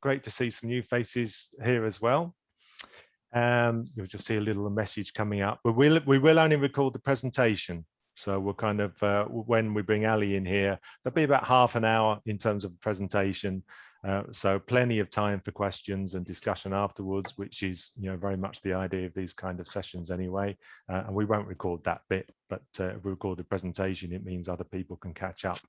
great to see some new faces here as well. You'll just see a little message coming up, but we will only record the presentation. So we'll kind of, when we bring Ali in here, there'll be about half an hour in terms of the presentation. So plenty of time for questions and discussion afterwards, which is, very much the idea of these kind of sessions anyway. And we won't record that bit, but if we record the presentation, it means other people can catch up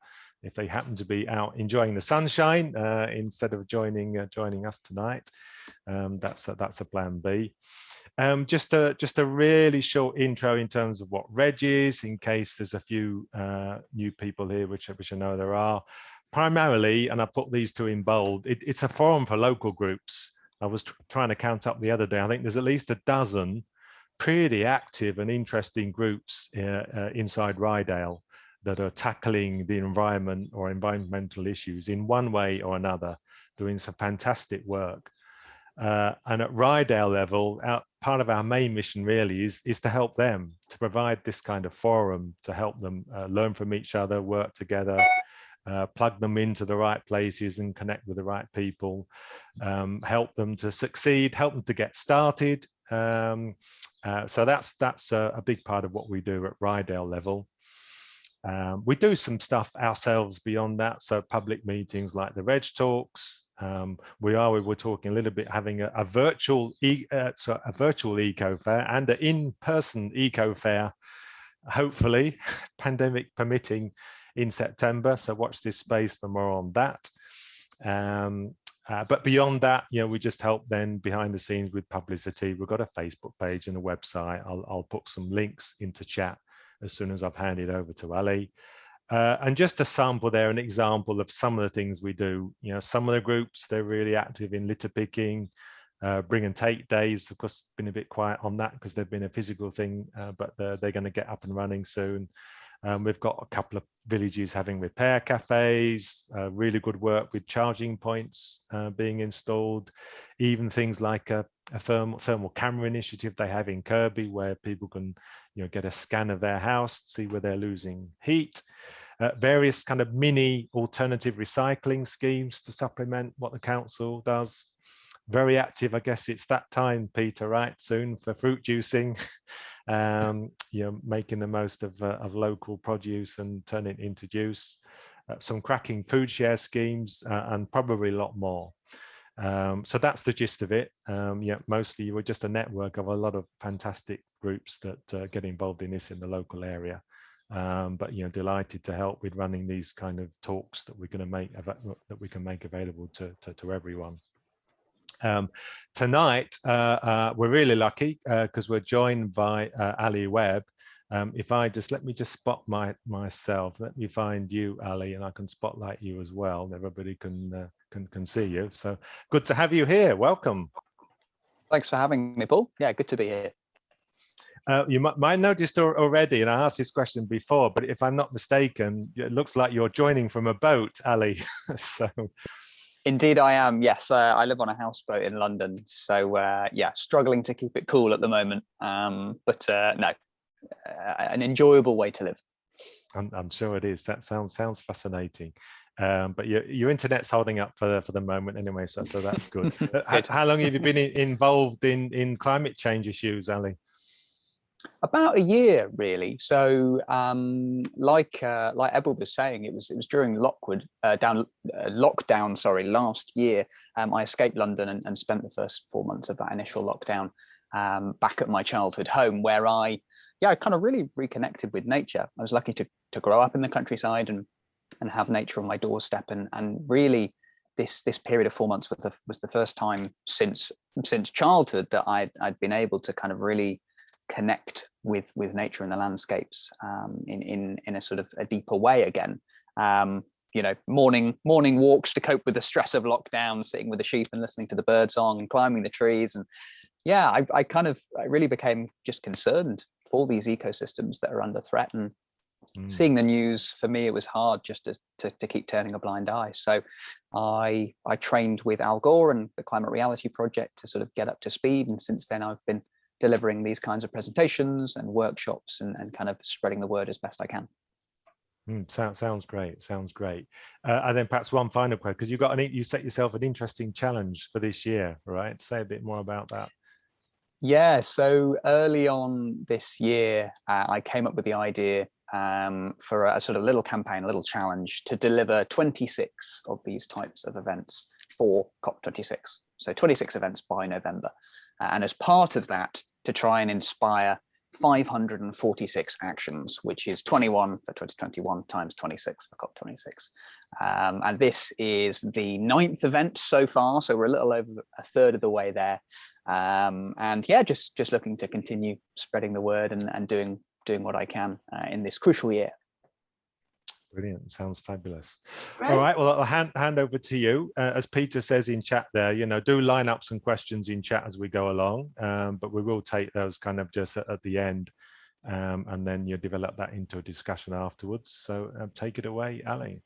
if they happen to be out enjoying the sunshine instead of joining us tonight. That's a plan B. Just a really short intro in terms of what REG is, in case there's a few new people here, which I know there are. Primarily, and I put these two in bold, it's a forum for local groups. I was trying to count up the other day. I think there's at least a dozen pretty active and interesting groups inside Rydale that are tackling the environment or environmental issues in one way or another, doing some fantastic work. And at Rydale level, part of our main mission really is to help them, to provide this kind of forum, to help them learn from each other, work together, plug them into the right places and connect with the right people, help them to succeed, help them to get started. So that's a big part of what we do at Rydale level. We do some stuff ourselves beyond that, so public meetings like the REG talks. We were talking a little bit, having a virtual eco fair and an in-person eco fair, hopefully pandemic permitting, in September. So watch this space for more on that. But beyond that, we just help then behind the scenes with publicity. We've got a Facebook page and a website. I'll put some links into chat as soon as I've handed over to Ali. And just a sample there, an example of some of the things we do. Some of the groups, they're really active in litter picking, bring and take days. Of course, been a bit quiet on that because they've been a physical thing, but they're going to get up and running soon. We've got a couple of villages having repair cafes, really good work with charging points being installed, even things like a thermal camera initiative they have in Kirby, where people can get a scan of their house, see where they're losing heat. Various kind of mini alternative recycling schemes to supplement what the council does. Very active, I guess it's that time, Peter, right? Soon for fruit juicing. Making the most of local produce and turning it into juice. Some cracking food share schemes and probably a lot more. So that's the gist of it. Mostly we're just a network of a lot of fantastic groups that get involved in this in the local area. But delighted to help with running these kind of talks that we're going to make that we can make available to everyone. Tonight, we're really lucky because we're joined by Ali Webb. If I let me just spot myself, let me find you, Ali, and I can spotlight you as well. Everybody can see you. So good to have you here. Welcome. Thanks for having me, Paul. Yeah, good to be here. You might noticed already, and I asked this question before, but if I'm not mistaken, it looks like you're joining from a boat, Ali. So. Indeed, I am. Yes, I live on a houseboat in London, so yeah, struggling to keep it cool at the moment. But no, an enjoyable way to live. I'm sure it is. That sounds fascinating. But your internet's holding up for the moment anyway, so that's good. Good. How long have you been involved in climate change issues, Ali? About a year, really. So, like Edward was saying, it was during lockdown. Last year, I escaped London and spent the first 4 months of that initial lockdown back at my childhood home, where I kind of really reconnected with nature. I was lucky to grow up in the countryside and have nature on my doorstep, and really this period of 4 months was the first time since childhood that I'd been able to kind of really connect with nature and the landscapes in a sort of a deeper way again. Morning walks to cope with the stress of lockdown, sitting with the sheep and listening to the bird song and climbing the trees. And yeah, I really became just concerned for these ecosystems that are under threat. And seeing the news, for me, it was hard just to keep turning a blind eye. So I trained with Al Gore and the Climate Reality Project to sort of get up to speed. And since then, I've been delivering these kinds of presentations and workshops and kind of spreading the word as best I can. Sounds great. Sounds great. And then perhaps one final question, because you set yourself an interesting challenge for this year, right? Say a bit more about that. Yeah, so early on this year, I came up with the idea for a sort of little campaign, a little challenge to deliver 26 of these types of events for COP26. So 26 events by November. And as part of that, to try and inspire 546 actions, which is 21 for 2021 times 26 for COP26. And this is the 9th event so far. So we're a little over a third of the way there. And yeah, just looking to continue spreading the word and doing what I can in this crucial year. Brilliant. Sounds fabulous. Right. All right. Well, I'll hand over to you. As Peter says in chat there, do line up some questions in chat as we go along, but we will take those kind of just at the end, and then you develop that into a discussion afterwards. So take it away, Ali.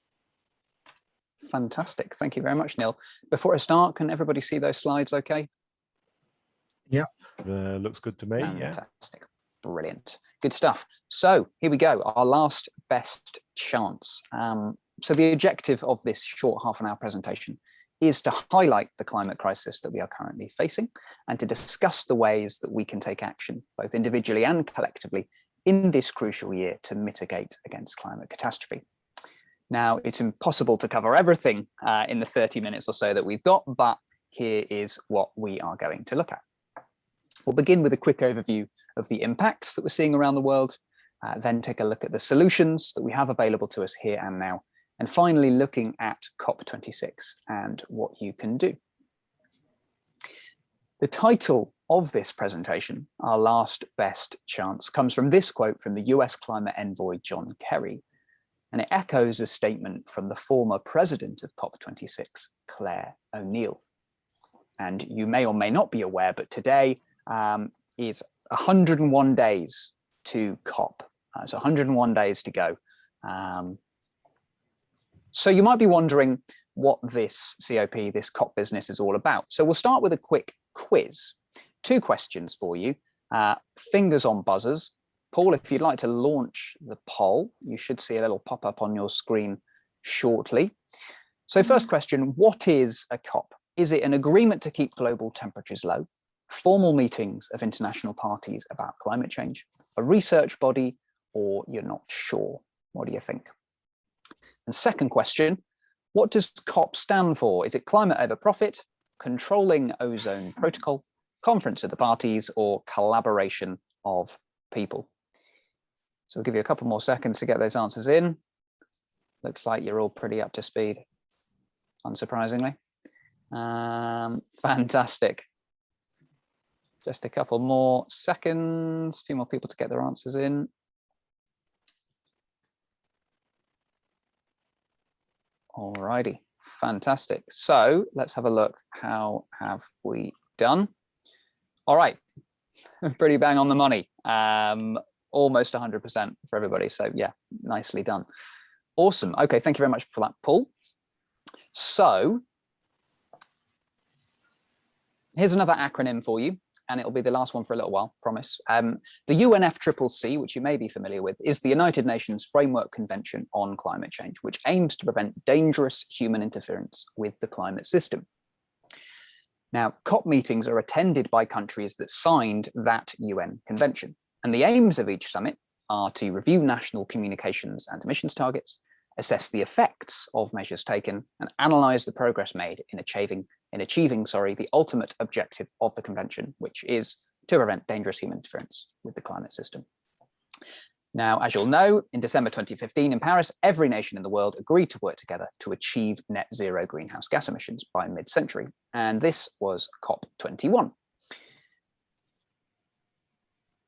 Fantastic. Thank you very much, Neil. Before I start, can everybody see those slides okay? Yeah. Looks good to me. Fantastic. Yeah. Brilliant. Good stuff. So here we go, our last best chance. So the objective of this short half-an-hour presentation is to highlight the climate crisis that we are currently facing and to discuss the ways that we can take action, both individually and collectively, in this crucial year to mitigate against climate catastrophe. Now, it's impossible to cover everything in the 30 minutes or so that we've got, but here is what we are going to look at. We'll begin with a quick overview of the impacts that we're seeing around the world, then take a look at the solutions that we have available to us here and now, and finally looking at COP26 and what you can do. The title of this presentation, Our Last Best Chance, comes from this quote from the US climate envoy, John Kerry, and it echoes a statement from the former president of COP26, Claire O'Neill. And you may or may not be aware, but today is 101 days to COP. So 101 days to go. So you might be wondering what this COP, this COP business is all about. So we'll start with a quick quiz. 2 questions for you. Fingers on buzzers. Paul, if you'd like to launch the poll, you should see a little pop-up on your screen shortly. So first question, what is a COP? Is it an agreement to keep global temperatures low? Formal meetings of international parties about climate change, a research body, or you're not sure? What do you think? And second question, what does COP stand for? Is it climate over profit, controlling ozone protocol, conference of the parties, or collaboration of people? So we'll give you a couple more seconds to get those answers in. Looks like you're all pretty up to speed, unsurprisingly. Fantastic. Just a couple more seconds, a few more people to get their answers in. Alrighty, fantastic. So let's have a look. How have we done? All right, pretty bang on the money. Almost 100% for everybody. So yeah, nicely done. Awesome. Okay, thank you very much for that, Paul. So here's another acronym for you, and it'll be the last one for a little while, promise. The UNFCCC, which you may be familiar with, is the United Nations Framework Convention on Climate Change, which aims to prevent dangerous human interference with the climate system. Now, COP meetings are attended by countries that signed that UN convention, and the aims of each summit are to review national communications and emissions targets, assess the effects of measures taken, and analyze the progress made in achieving the ultimate objective of the convention, which is to prevent dangerous human interference with the climate system. Now, as you'll know, in December 2015 in Paris, every nation in the world agreed to work together to achieve net zero greenhouse gas emissions by mid-century, and this was COP21.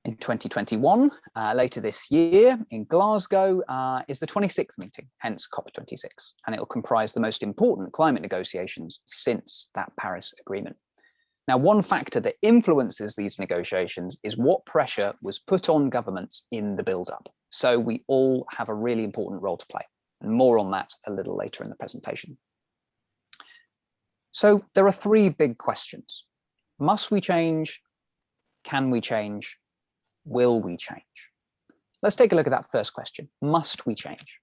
In 2021, later this year in Glasgow, is the 26th meeting, hence COP26, and it will comprise the most important climate negotiations since that Paris Agreement. Now, one factor that influences these negotiations is what pressure was put on governments in the build-up. So we all have a really important role to play, and more on that a little later in the presentation. So there are 3 big questions. Must we change? Can we change? Will we change? Let's take a look at that first question. Must we change?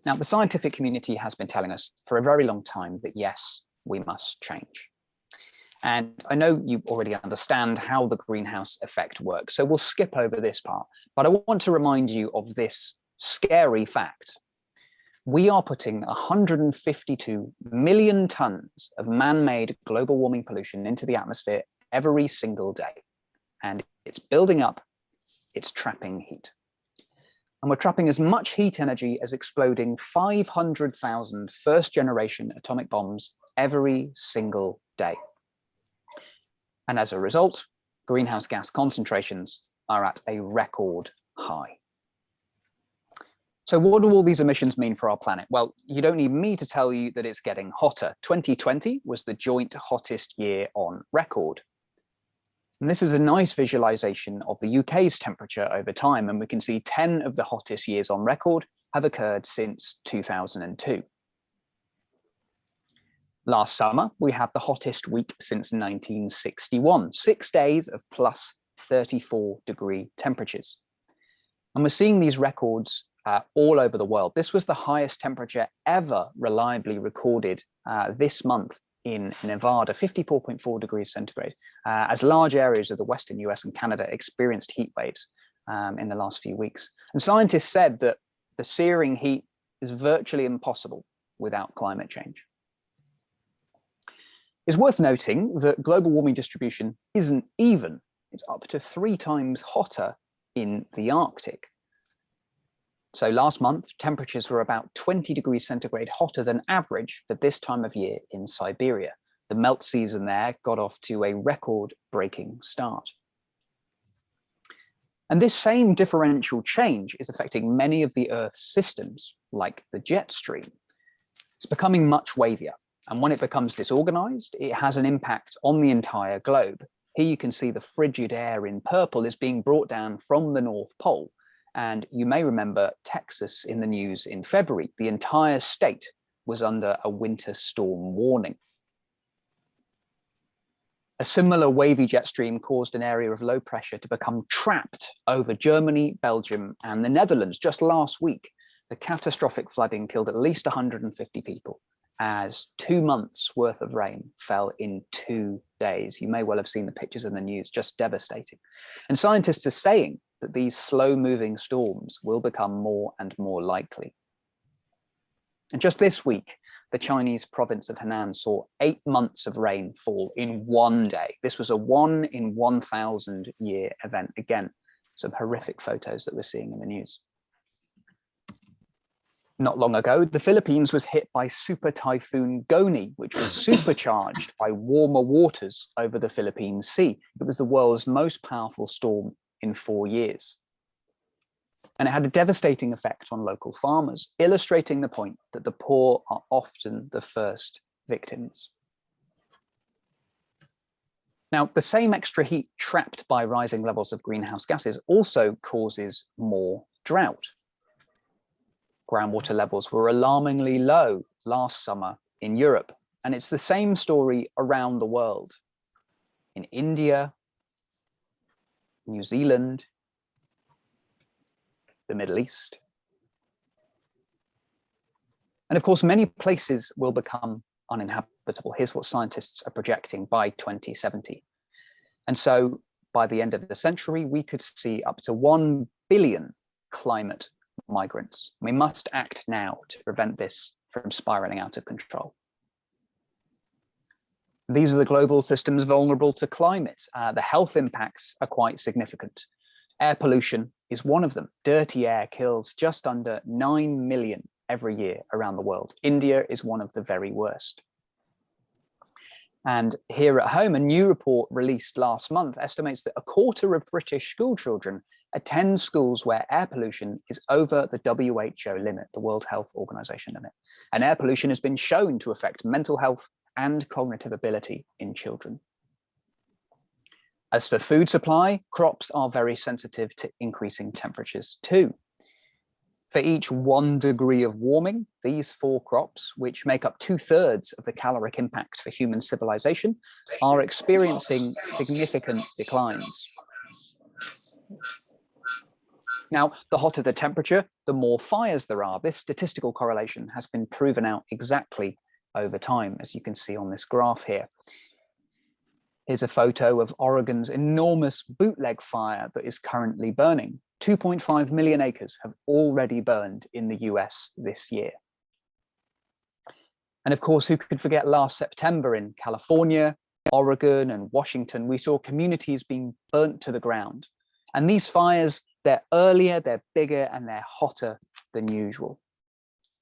Now, the scientific community has been telling us for a very long time that yes, we must change. And I know you already understand how the greenhouse effect works, so we'll skip over this part. But I want to remind you of this scary fact. We are putting 152 million tons of man-made global warming pollution into the atmosphere every single day. And it's building up, it's trapping heat. And we're trapping as much heat energy as exploding 500,000 first-generation atomic bombs every single day. And as a result, greenhouse gas concentrations are at a record high. So what do all these emissions mean for our planet? Well, you don't need me to tell you that it's getting hotter. 2020 was the joint hottest year on record. And this is a nice visualization of the UK's temperature over time. And we can see 10 of the hottest years on record have occurred since 2002. Last summer, we had the hottest week since 1961, 6 days of plus 34-degree temperatures. And we're seeing these records all over the world. This was the highest temperature ever reliably recorded this month in Nevada, 54.4 degrees centigrade, as large areas of the Western US and Canada experienced heat waves in the last few weeks. And scientists said that the searing heat is virtually impossible without climate change. It's worth noting that global warming distribution isn't even. It's up to 3 times hotter in the Arctic. So last month, temperatures were about 20 degrees centigrade hotter than average for this time of year in Siberia. The melt season there got off to a record-breaking start. And this same differential change is affecting many of the Earth's systems, like the jet stream. It's becoming much wavier. And when it becomes disorganized, it has an impact on the entire globe. Here you can see the frigid air in purple is being brought down from the North Pole. And you may remember Texas in the news in February. The entire state was under a winter storm warning. A similar wavy jet stream caused an area of low pressure to become trapped over Germany, Belgium, and the Netherlands just last week. The catastrophic flooding killed at least 150 people, as 2 months worth of rain fell in 2 days. You may well have seen the pictures in the news, just devastating. And scientists are saying that these slow-moving storms will become more and more likely. And just this week, the Chinese province of Henan saw 8 months of rain fall in 1 day. This was a 1 in 1,000 year event. Again, some horrific photos that we're seeing in the news. Not long ago, the Philippines was hit by super typhoon Goni, which was supercharged by warmer waters over the Philippine Sea. It was the world's most powerful storm in 4 years. And it had a devastating effect on local farmers, illustrating the point that the poor are often the first victims. Now, the same extra heat trapped by rising levels of greenhouse gases also causes more drought. Groundwater levels were alarmingly low last summer in Europe, and it's the same story around the world. In India, New Zealand, the Middle East. And of course, many places will become uninhabitable. Here's what scientists are projecting by 2070. And so by the end of the century, we could see up to 1 billion climate migrants. We must act now to prevent this from spiraling out of control. These are the global systems vulnerable to climate. The health impacts are quite significant. Air pollution is one of them. Dirty air kills just under 9 million every year around the world. India is one of the very worst. And here at home, a new report released last month estimates that 1/4 of British school children attend schools where air pollution is over the WHO limit, the World Health Organization limit. And air pollution has been shown to affect mental health and cognitive ability in children. As for food supply, crops are very sensitive to increasing temperatures too. For each 1 degree of warming, these 4 crops, which make up 2/3 of the caloric impact for human civilization, are experiencing significant declines. Now, the hotter the temperature, the more fires there are. This statistical correlation has been proven out exactly over time, as you can see on this graph here. Here's a photo of Oregon's enormous bootleg fire that is currently burning. 2.5 million acres have already burned in the US this year. And of course, who could forget last September in California, Oregon, and Washington, we saw communities being burnt to the ground. And these fires, they're earlier, they're bigger, and they're hotter than usual.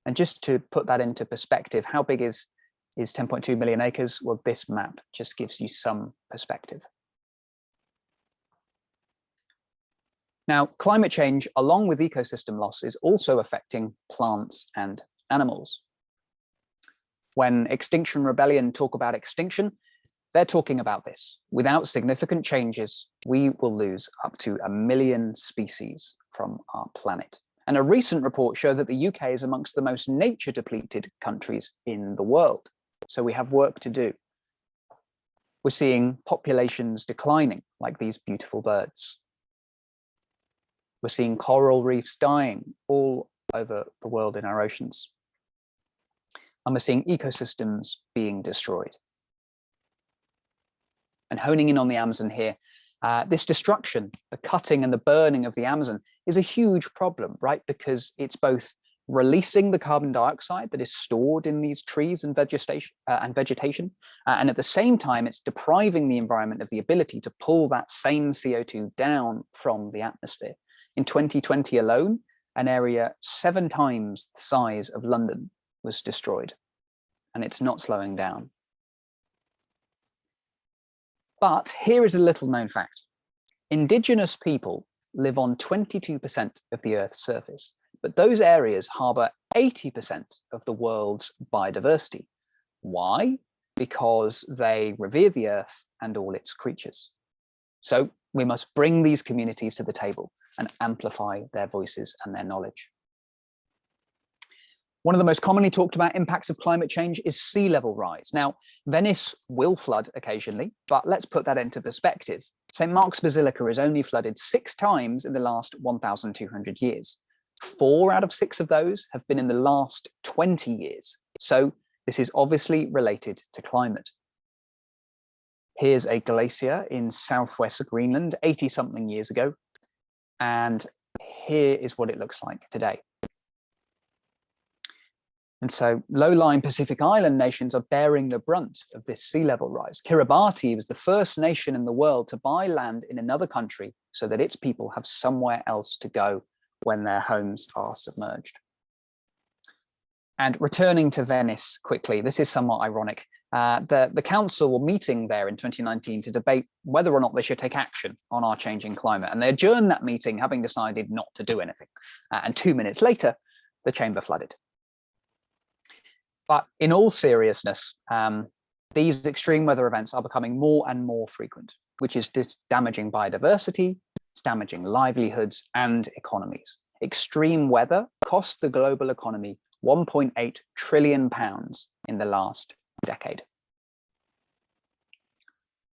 And just to put that into perspective, how big is 10.2 million acres? Well, this map just gives you some perspective. Now, climate change, along with ecosystem loss, is also affecting plants and animals. When Extinction Rebellion talk about extinction, they're talking about this. Without significant changes, we will lose up to 1 million species from our planet. And a recent report showed that the UK is amongst the most nature depleted countries in the world. So we have work to do. We're seeing populations declining, like these beautiful birds. We're seeing coral reefs dying all over the world in our oceans. And we're seeing ecosystems being destroyed. And honing in on the Amazon here, this destruction, the cutting and the burning of the Amazon is a huge problem, right? Because it's both releasing the carbon dioxide that is stored in these trees and vegetation, and at the same time, it's depriving the environment of the ability to pull that same CO2 down from the atmosphere. In 2020 alone, an area 7 times the size of London was destroyed, and it's not slowing down. But here is a little known fact. Indigenous people live on 22% of the Earth's surface, but those areas harbour 80% of the world's biodiversity. Why? Because they revere the Earth and all its creatures. So we must bring these communities to the table and amplify their voices and their knowledge. One of the most commonly talked about impacts of climate change is sea level rise. Now, Venice will flood occasionally, but let's put that into perspective. St. Mark's Basilica has only flooded 6 times in the last 1,200 years. 4 out of 6 of those have been in the last 20 years. So this is obviously related to climate. Here's a glacier in southwest Greenland 80-something years ago. And here is what it looks like today. And so low-lying Pacific Island nations are bearing the brunt of this sea level rise. Kiribati was the first nation in the world to buy land in another country so that its people have somewhere else to go when their homes are submerged. And returning to Venice quickly, this is somewhat ironic. The council were meeting there in 2019 to debate whether or not they should take action on our changing climate. And they adjourned that meeting having decided not to do anything. And 2 minutes later, the chamber flooded. But in all seriousness, these extreme weather events are becoming more and more frequent, which is damaging biodiversity, it's damaging livelihoods and economies. Extreme weather cost the global economy £1.8 trillion in the last decade.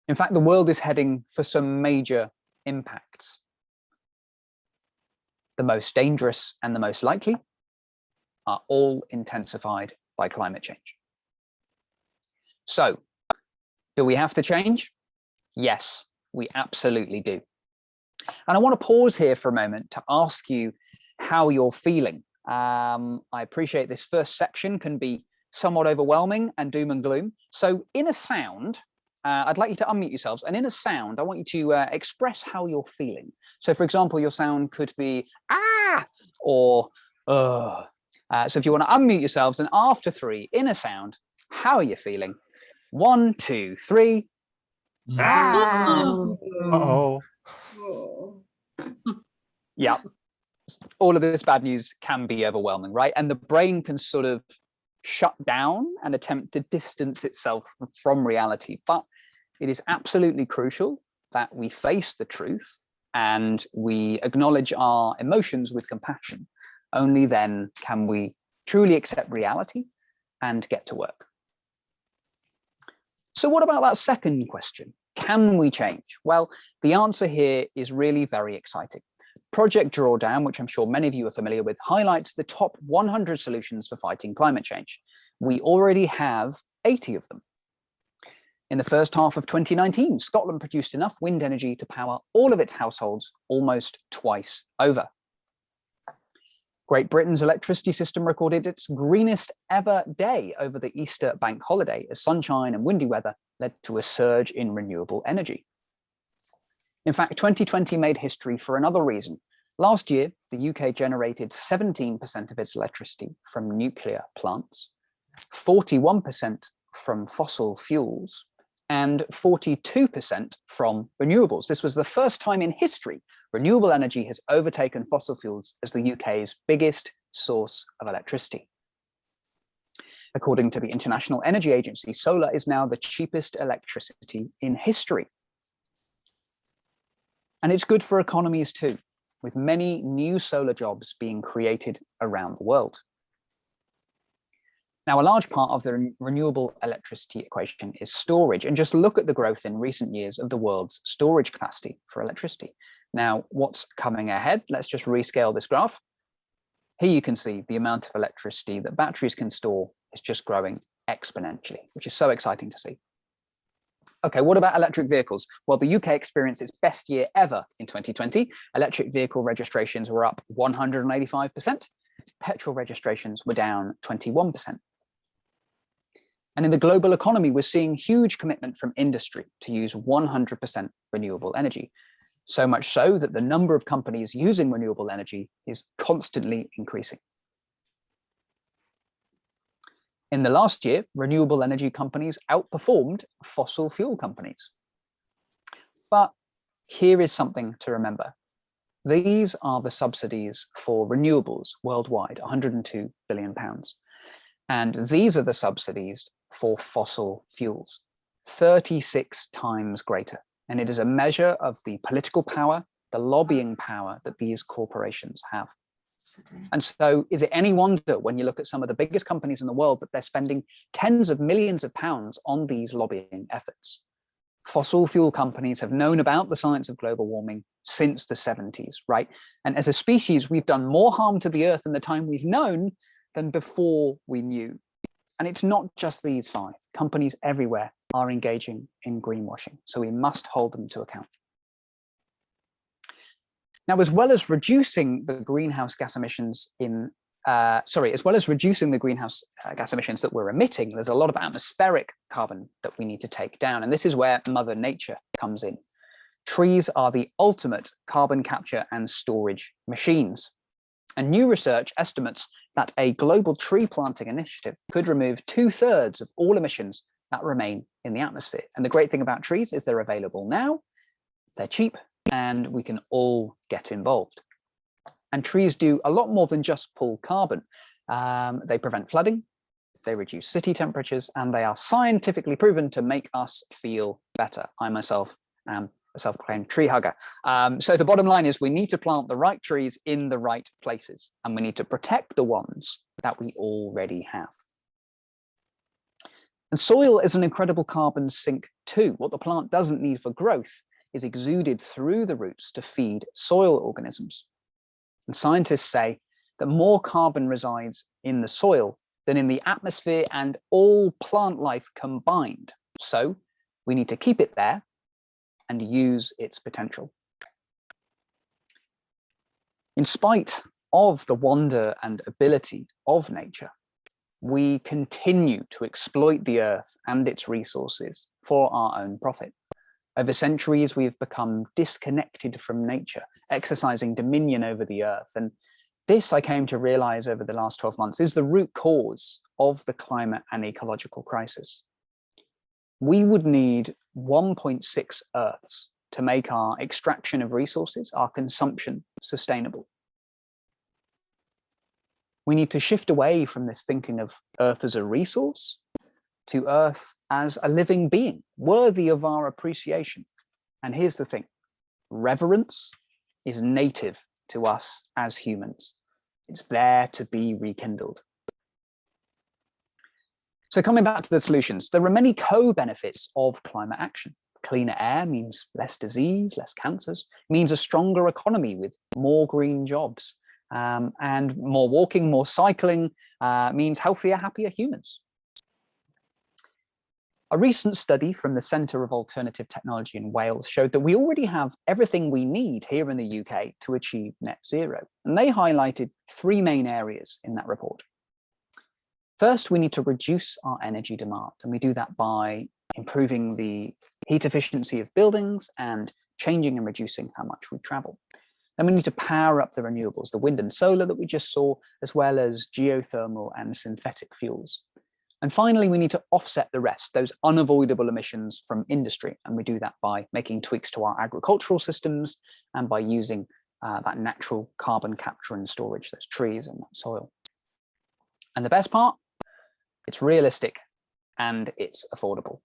In fact, the world is heading for some major impacts. The most dangerous and the most likely are all intensified by climate change. So, do we have to change? Yes, we absolutely do. And I want to pause here for a moment to ask you how you're feeling. I appreciate this first section can be somewhat overwhelming and doom and gloom. So in a sound, I'd like you to unmute yourselves, and in a sound, I want you to express how you're feeling. So for example, your sound could be ah or so if you want to unmute yourselves, and after 3, in a sound, how are you feeling? 1, 2, 3. Uh-oh. Yeah, all of this bad news can be overwhelming, right? And the brain can sort of shut down and attempt to distance itself from reality. But it is absolutely crucial that we face the truth and we acknowledge our emotions with compassion. Only then can we truly accept reality and get to work. So what about that second question? Can we change? Well, the answer here is really very exciting. Project Drawdown, which I'm sure many of you are familiar with, highlights the top 100 solutions for fighting climate change. We already have 80 of them. In the first half of 2019, Scotland produced enough wind energy to power all of its households almost twice over. Great Britain's electricity system recorded its greenest ever day over the Easter bank holiday as sunshine and windy weather led to a surge in renewable energy. In fact, 2020 made history for another reason. Last year, the UK generated 17% of its electricity from nuclear plants, 41% from fossil fuels, and 42% from renewables. This was the first time in history renewable energy has overtaken fossil fuels as the UK's biggest source of electricity. According to the International Energy Agency, solar is now the cheapest electricity in history. And it's good for economies too, with many new solar jobs being created around the world. Now, a large part of the renewable electricity equation is storage, and just look at the growth in recent years of the world's storage capacity for electricity. Now, what's coming ahead? Let's just rescale this graph. Here you can see the amount of electricity that batteries can store is just growing exponentially, which is so exciting to see. Okay, what about electric vehicles? Well, the UK experienced its best year ever in 2020. Electric vehicle registrations were up 185%. Petrol registrations were down 21%. And in the global economy, we're seeing huge commitment from industry to use 100% renewable energy. So much so that the number of companies using renewable energy is constantly increasing. In the last year, renewable energy companies outperformed fossil fuel companies. But here is something to remember. These are the subsidies for renewables worldwide, £102 billion. And these are the subsidies for fossil fuels, 36 times greater. And it is a measure of the political power, the lobbying power that these corporations have. And so is it any wonder when you look at some of the biggest companies in the world that they're spending tens of millions of pounds on these lobbying efforts? Fossil fuel companies have known about the science of global warming since the 70s, right? And as a species, we've done more harm to the earth in the time we've known than before we knew. And it's not just these five. Companies everywhere are engaging in greenwashing, so we must hold them to account. Now, as well as reducing the greenhouse gas emissions gas emissions that we're emitting, there's a lot of atmospheric carbon that we need to take down. And this is where Mother Nature comes in. Trees are the ultimate carbon capture and storage machines. And new research estimates that a global tree planting initiative could remove 2/3 of all emissions that remain in the atmosphere. And the great thing about trees is they're available now, they're cheap, and we can all get involved. And trees do a lot more than just pull carbon. They prevent flooding, they reduce city temperatures, and they are scientifically proven to make us feel better. I myself am a self-proclaimed tree hugger. So the bottom line is we need to plant the right trees in the right places, and we need to protect the ones that we already have. And soil is an incredible carbon sink too. What the plant doesn't need for growth is exuded through the roots to feed soil organisms. And scientists say that more carbon resides in the soil than in the atmosphere and all plant life combined. So we need to keep it there and use its potential. In spite of the wonder and ability of nature, we continue to exploit the earth and its resources for our own profit. Over centuries, we've become disconnected from nature, exercising dominion over the earth. And this, I came to realize over the last 12 months, is the root cause of the climate and ecological crisis. We would need 1.6 Earths to make our extraction of resources, our consumption, sustainable. We need to shift away from this thinking of Earth as a resource to Earth as a living being, worthy of our appreciation. And here's the thing, reverence is native to us as humans. It's there to be rekindled. So coming back to the solutions, there are many co-benefits of climate action. Cleaner air means less disease, less cancers, means a stronger economy with more green jobs. And more walking, more cycling means healthier, happier humans. A recent study from the Centre of Alternative Technology in Wales showed that we already have everything we need here in the UK to achieve net zero. And they highlighted three main areas in that report. First, we need to reduce our energy demand, and we do that by improving the heat efficiency of buildings and changing and reducing how much we travel. Then we need to power up the renewables, the wind and solar that we just saw, as well as geothermal and synthetic fuels. And finally, we need to offset the rest, those unavoidable emissions from industry. And we do that by making tweaks to our agricultural systems and by using that natural carbon capture and storage, those trees and that soil. And the best part, it's realistic and it's affordable.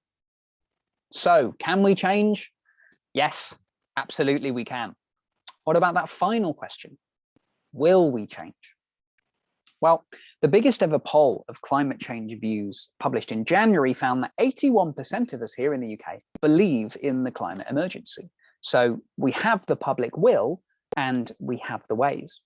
So can we change? Yes, absolutely we can. What about that final question? Will we change? Well, the biggest ever poll of climate change views published in January found that 81% of us here in the UK believe in the climate emergency. So we have the public will and we have the ways.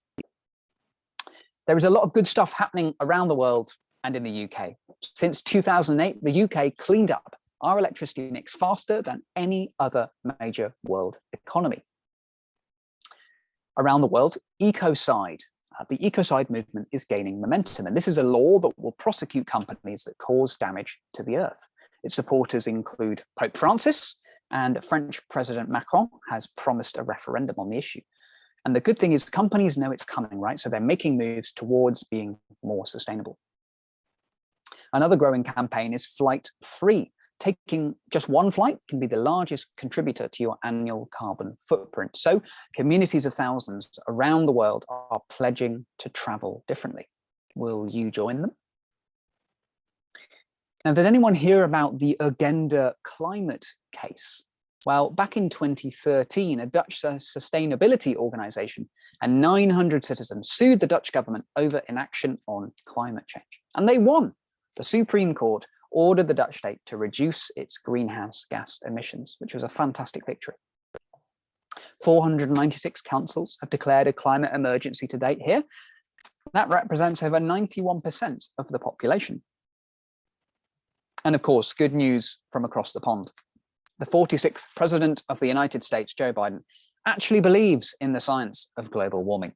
There is a lot of good stuff happening around the world and in the UK. Since 2008, the UK cleaned up our electricity mix faster than any other major world economy. Around the world, the ecocide movement is gaining momentum, and this is a law that will prosecute companies that cause damage to the earth. Its supporters include Pope Francis, and French President Macron has promised a referendum on the issue. And the good thing is companies know it's coming, right? So they're making moves towards being more sustainable. Another growing campaign is flight free. Taking just one flight can be the largest contributor to your annual carbon footprint. So communities of thousands around the world are pledging to travel differently. Will you join them? Now, did anyone hear about the Agenda climate case? Well, back in 2013, a Dutch sustainability organization and 900 citizens sued the Dutch government over inaction on climate change. And they won. The Supreme Court ordered the Dutch state to reduce its greenhouse gas emissions, which was a fantastic victory. 496 councils have declared a climate emergency to date here. That represents over 91% of the population. And of course, good news from across the pond. The 46th President of the United States, Joe Biden, actually believes in the science of global warming.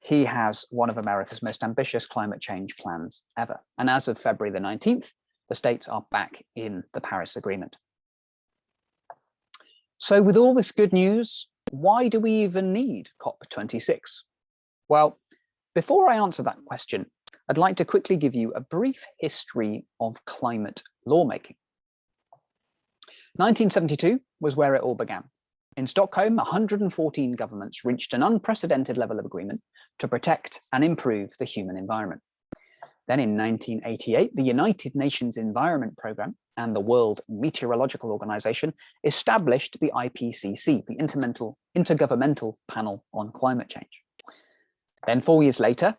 He has one of America's most ambitious climate change plans ever. And as of February the 19th, the states are back in the Paris Agreement. So with all this good news, why do we even need COP26? Well, before I answer that question, I'd like to quickly give you a brief history of climate lawmaking. 1972 was where it all began. In Stockholm, 114 governments reached an unprecedented level of agreement to protect and improve the human environment. Then in 1988, the United Nations Environment Programme and the World Meteorological Organization established the IPCC, the Intergovernmental Panel on Climate Change. Then 4 years later,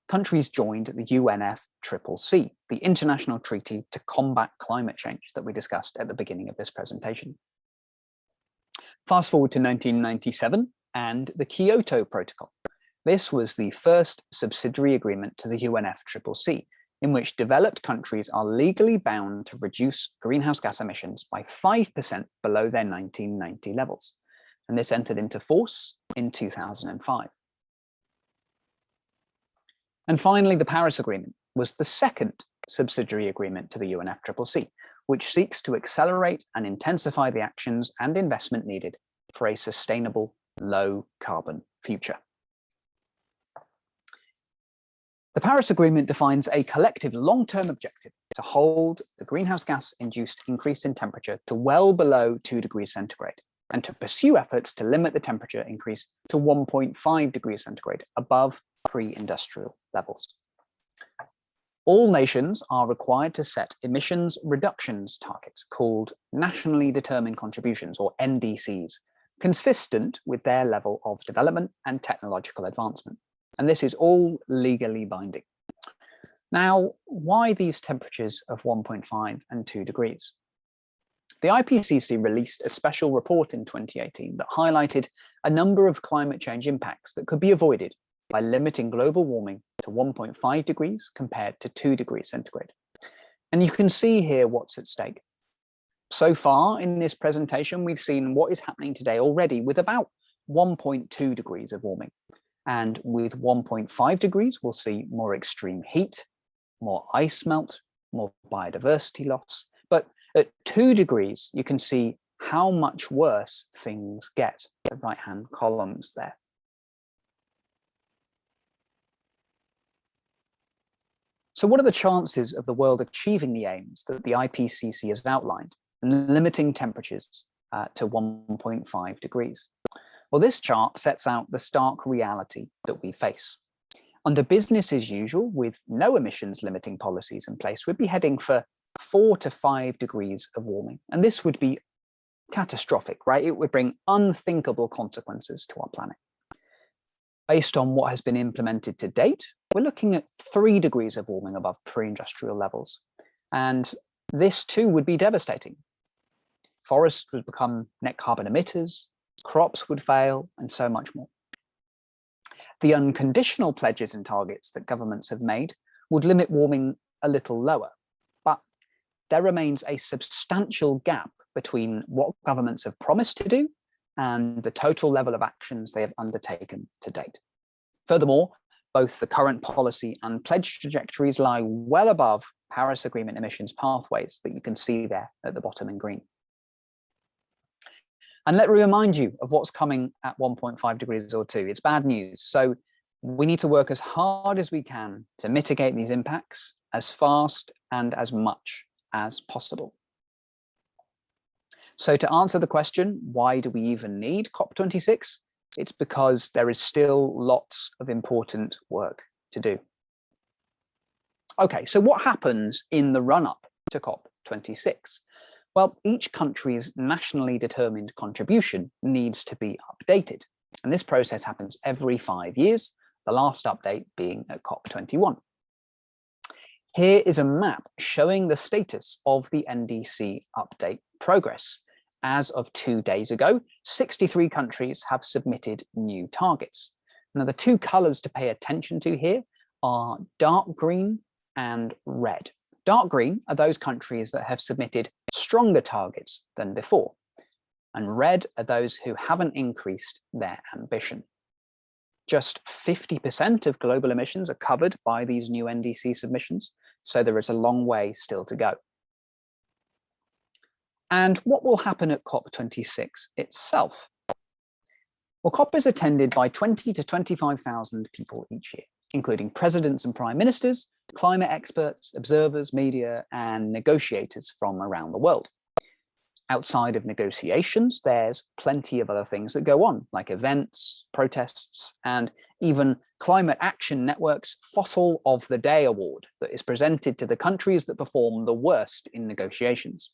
countries joined the UNFCCC, the International Treaty to Combat Climate Change that we discussed at the beginning of this presentation. Fast forward to 1997 and the Kyoto Protocol. This was the first subsidiary agreement to the UNFCCC, in which developed countries are legally bound to reduce greenhouse gas emissions by 5% below their 1990 levels. And this entered into force in 2005. And finally, the Paris Agreement was the second subsidiary agreement to the UNFCCC, which seeks to accelerate and intensify the actions and investment needed for a sustainable, low carbon future. The Paris Agreement defines a collective long-term objective to hold the greenhouse gas-induced increase in temperature to well below 2 degrees centigrade, and to pursue efforts to limit the temperature increase to 1.5 degrees centigrade above pre-industrial levels. All nations are required to set emissions reductions targets called nationally determined contributions, or NDCs, consistent with their level of development and technological advancement. And this is all legally binding. Now, why these temperatures of 1.5 and 2 degrees? The IPCC released a special report in 2018 that highlighted a number of climate change impacts that could be avoided by limiting global warming to 1.5 degrees compared to 2 degrees centigrade. And you can see here what's at stake. So far in this presentation, we've seen what is happening today already with about 1.2 degrees of warming. And with 1.5 degrees, we'll see more extreme heat, more ice melt, more biodiversity loss. But at 2 degrees, you can see how much worse things get, the right-hand columns there. So what are the chances of the world achieving the aims that the IPCC has outlined and limiting temperatures to 1.5 degrees? Well, this chart sets out the stark reality that we face. Under business as usual, with no emissions limiting policies in place, we'd be heading for 4 to 5 degrees of warming. And this would be catastrophic, right? It would bring unthinkable consequences to our planet. Based on what has been implemented to date, we're looking at 3 degrees of warming above pre-industrial levels. And this too would be devastating. Forests would become net carbon emitters, crops would fail, and so much more. The unconditional pledges and targets that governments have made would limit warming a little lower, but there remains a substantial gap between what governments have promised to do and the total level of actions they have undertaken to date. Furthermore, both the current policy and pledge trajectories lie well above Paris Agreement emissions pathways that you can see there at the bottom in green. And let me remind you of what's coming at 1.5 degrees or 2. It's bad news. So we need to work as hard as we can to mitigate these impacts as fast and as much as possible. So to answer the question, why do we even need COP26? It's because there is still lots of important work to do. Okay, so what happens in the run-up to COP26? Well, each country's nationally determined contribution needs to be updated. And this process happens every 5 years, the last update being at COP21. Here is a map showing the status of the NDC update progress. As of 2 days ago, 63 countries have submitted new targets. Now, the 2 colors to pay attention to here are dark green and red. Dark green are those countries that have submitted stronger targets than before, and red are those who haven't increased their ambition. Just 50% of global emissions are covered by these new NDC submissions, so there is a long way still to go. And what will happen at COP26 itself? Well, COP is attended by 20 to 25,000 people each year, including presidents and prime ministers, climate experts, observers, media, and negotiators from around the world. Outside of negotiations, there's plenty of other things that go on, like events, protests, and even Climate Action Network's Fossil of the Day award that is presented to the countries that perform the worst in negotiations.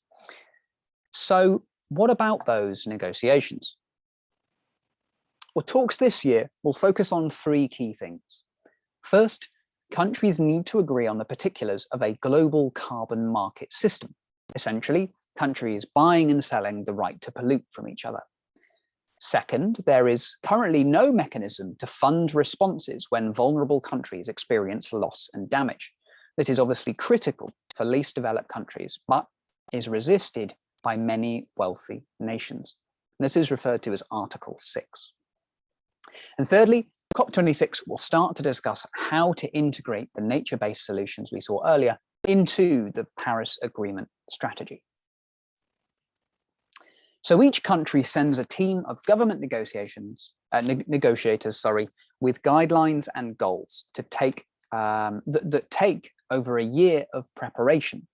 So what about those negotiations? Well, talks this year will focus on 3 key things. First, countries need to agree on the particulars of a global carbon market system, essentially countries buying and selling the right to pollute from each other. Second, there is currently no mechanism to fund responses when vulnerable countries experience loss and damage. This is obviously critical for least developed countries, but is resisted by many wealthy nations. This is referred to as Article 6. And thirdly, COP26 will start to discuss how to integrate the nature-based solutions we saw earlier into the Paris Agreement strategy. So each country sends a team of government negotiators, with guidelines and goals to take that take over a year of preparation.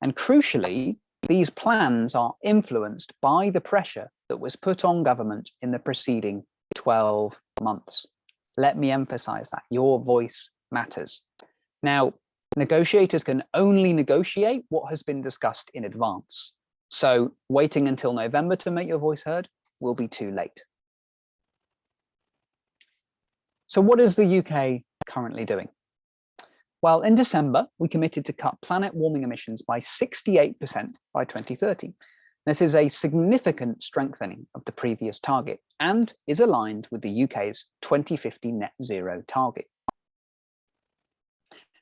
And crucially, these plans are influenced by the pressure that was put on government in the preceding 12 months. Let me emphasize that your voice matters. Now, negotiators can only negotiate what has been discussed in advance. So waiting until November to make your voice heard will be too late. So what is the UK currently doing? Well, in December, we committed to cut planet warming emissions by 68% by 2030. This is a significant strengthening of the previous target and is aligned with the UK's 2050 net zero target.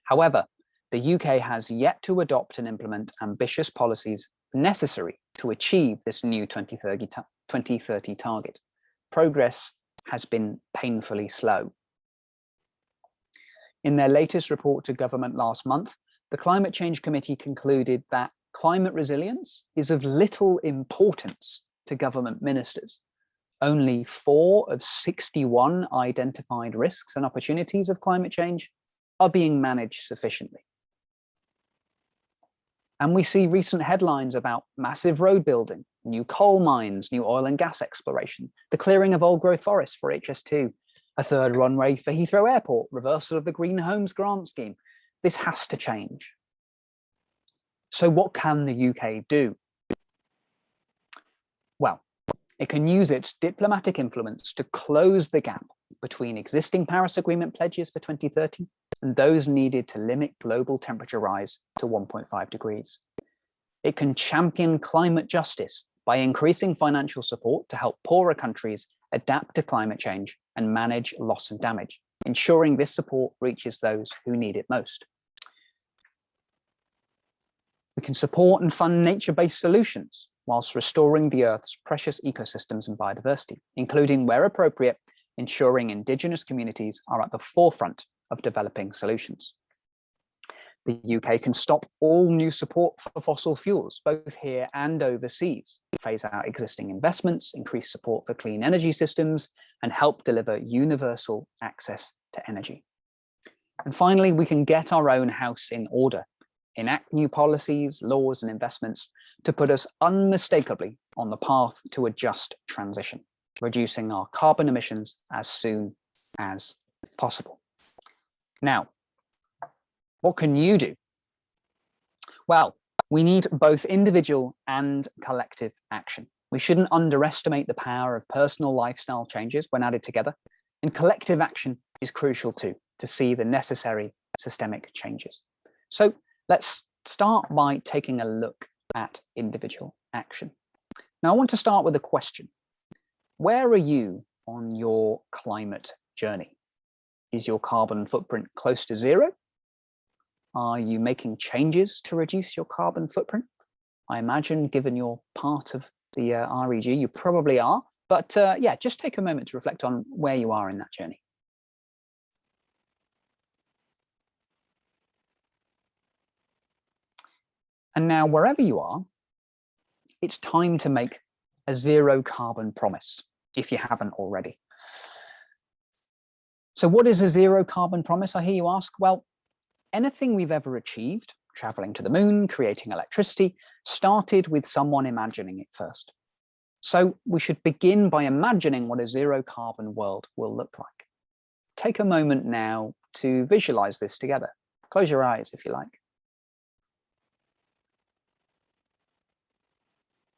However, the UK has yet to adopt and implement ambitious policies necessary to achieve this new 2030 target. Progress has been painfully slow. In their latest report to government last month, the Climate Change Committee concluded that climate resilience is of little importance to government ministers. Only 4 of 61 identified risks and opportunities of climate change are being managed sufficiently. And we see recent headlines about massive road building, new coal mines, new oil and gas exploration, the clearing of old growth forests for HS2, a 3rd runway for Heathrow Airport, reversal of the Green Homes Grant Scheme. This has to change. So what can the UK do? Well, it can use its diplomatic influence to close the gap between existing Paris Agreement pledges for 2030 and those needed to limit global temperature rise to 1.5 degrees. It can champion climate justice by increasing financial support to help poorer countries adapt to climate change and manage loss and damage, ensuring this support reaches those who need it most. We can support and fund nature-based solutions whilst restoring the Earth's precious ecosystems and biodiversity, including, where appropriate, ensuring Indigenous communities are at the forefront of developing solutions. The UK can stop all new support for fossil fuels, both here and overseas, phase out existing investments, increase support for clean energy systems, and help deliver universal access to energy. And finally, we can get our own house in order, enact new policies, laws, and investments to put us unmistakably on the path to a just transition, reducing our carbon emissions as soon as possible. Now, what can you do? Well, we need both individual and collective action. We shouldn't underestimate the power of personal lifestyle changes when added together, and collective action is crucial too, to see the necessary systemic changes. So let's start by taking a look at individual action. Now, I want to start with a question. Where are you on your climate journey? Is your carbon footprint close to zero? Are you making changes to reduce your carbon footprint? I imagine, given you're part of the REG, you probably are. But yeah, just take a moment to reflect on where you are in that journey. And now, wherever you are, it's time to make a zero carbon promise, if you haven't already. So what is a zero carbon promise, I hear you ask? Well, anything we've ever achieved, traveling to the moon, creating electricity, started with someone imagining it first. So we should begin by imagining what a zero carbon world will look like. Take a moment now to visualize this together. Close your eyes if you like.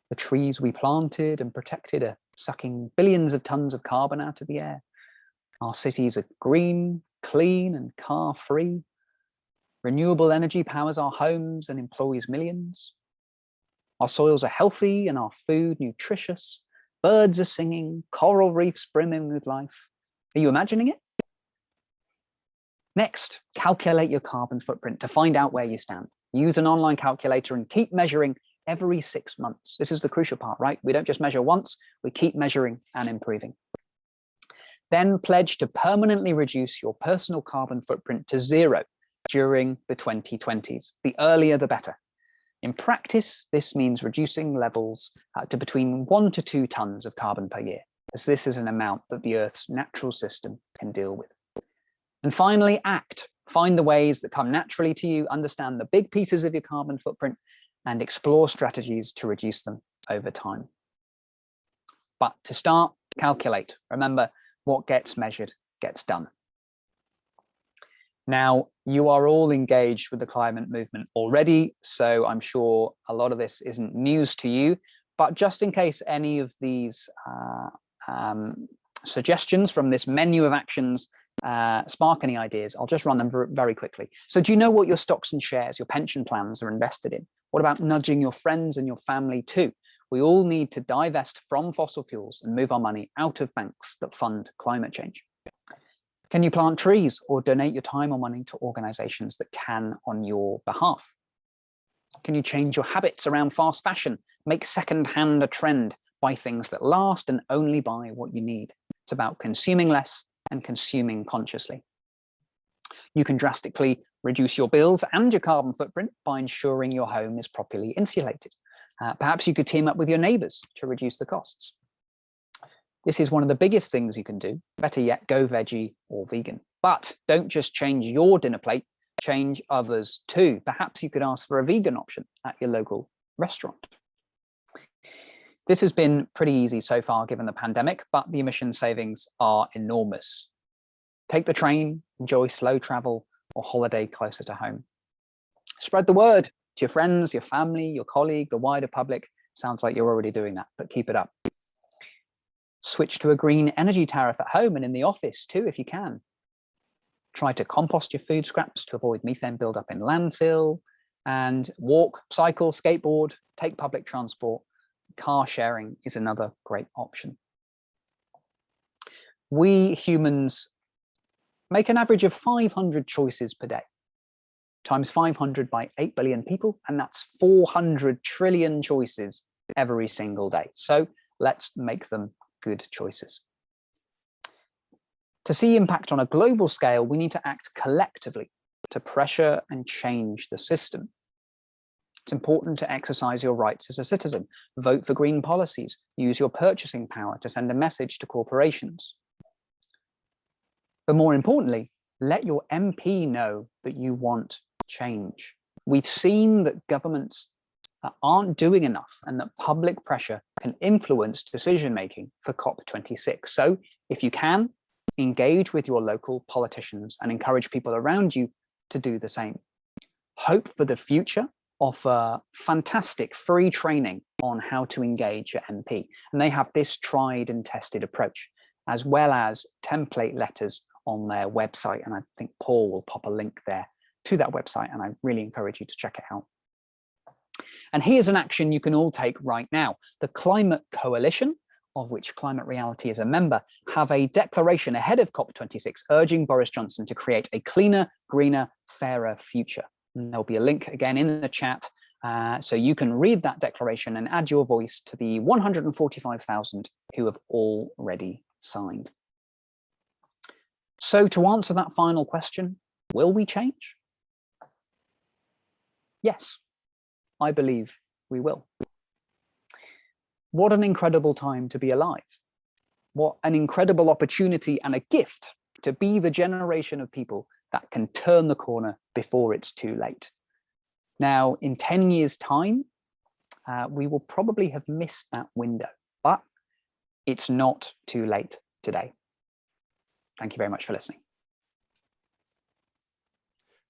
The trees we planted and protected are sucking billions of tons of carbon out of the air. Our cities are green, clean, and car-free. Renewable energy powers our homes and employs millions. Our soils are healthy and our food nutritious. Birds are singing, coral reefs brimming with life. Are you imagining it? Next, calculate your carbon footprint to find out where you stand. Use an online calculator and keep measuring every 6 months. This is the crucial part, right? We don't just measure once, we keep measuring and improving. Then pledge to permanently reduce your personal carbon footprint to zero during the 2020s. The earlier, the better. In practice, this means reducing levels to between 1 to 2 tons of carbon per year, as this is an amount that the Earth's natural system can deal with. And finally, act. Find the ways that come naturally to you, understand the big pieces of your carbon footprint, and explore strategies to reduce them over time. But to start, calculate. Remember, what gets measured gets done. Now, you are all engaged with the climate movement already, so I'm sure a lot of this isn't news to you, but just in case any of these suggestions from this menu of actions spark any ideas, I'll just run them very quickly. So do you know what your stocks and shares, your pension plans are invested in? What about nudging your friends and your family too? We all need to divest from fossil fuels and move our money out of banks that fund climate change. Can you plant trees or donate your time or money to organizations that can on your behalf? Can you change your habits around fast fashion? Make secondhand a trend, buy things that last and only buy what you need. It's about consuming less and consuming consciously. You can drastically reduce your bills and your carbon footprint by ensuring your home is properly insulated. Perhaps you could team up with your neighbors to reduce the costs. This is one of the biggest things you can do. Better yet, go veggie or vegan. But don't just change your dinner plate, change others too. Perhaps you could ask for a vegan option at your local restaurant. This has been pretty easy so far given the pandemic, but the emission savings are enormous. Take the train, enjoy slow travel or holiday closer to home. Spread the word to your friends, your family, your colleague, the wider public. Sounds like you're already doing that, but keep it up. Switch to a green energy tariff at home and in the office too, if you can. Try to compost your food scraps to avoid methane buildup in landfill, and walk, cycle, skateboard, take public transport. Car sharing is another great option. We humans make an average of 500 choices per day, times 500 by 8 billion people, and that's 400 trillion choices every single day. So let's make them good choices. To see impact on a global scale, we need to act collectively to pressure and change the system. It's important to exercise your rights as a citizen, vote for green policies, use your purchasing power to send a message to corporations. But more importantly, let your MP know that you want change. We've seen that governments aren't doing enough and that public pressure can influence decision-making for COP26. So if you can, engage with your local politicians and encourage people around you to do the same. Hope for the future offer fantastic free training on how to engage your MP. And they have this tried and tested approach, as well as template letters on their website. And I think Paul will pop a link there to that website, and I really encourage you to check it out. And here's an action you can all take right now. The Climate Coalition, of which Climate Reality is a member, have a declaration ahead of COP26 urging Boris Johnson to create a cleaner, greener, fairer future. And there'll be a link again in the chat, so you can read that declaration and add your voice to the 145,000 who have already signed. So to answer that final question, will we change? Yes, I believe we will. What an incredible time to be alive. What an incredible opportunity and a gift to be the generation of people that can turn the corner before it's too late. Now, in 10 years' time, we will probably have missed that window, but it's not too late today. Thank you very much for listening.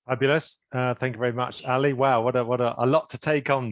Fabulous. Thank you very much, Ali. Wow, what a lot to take on.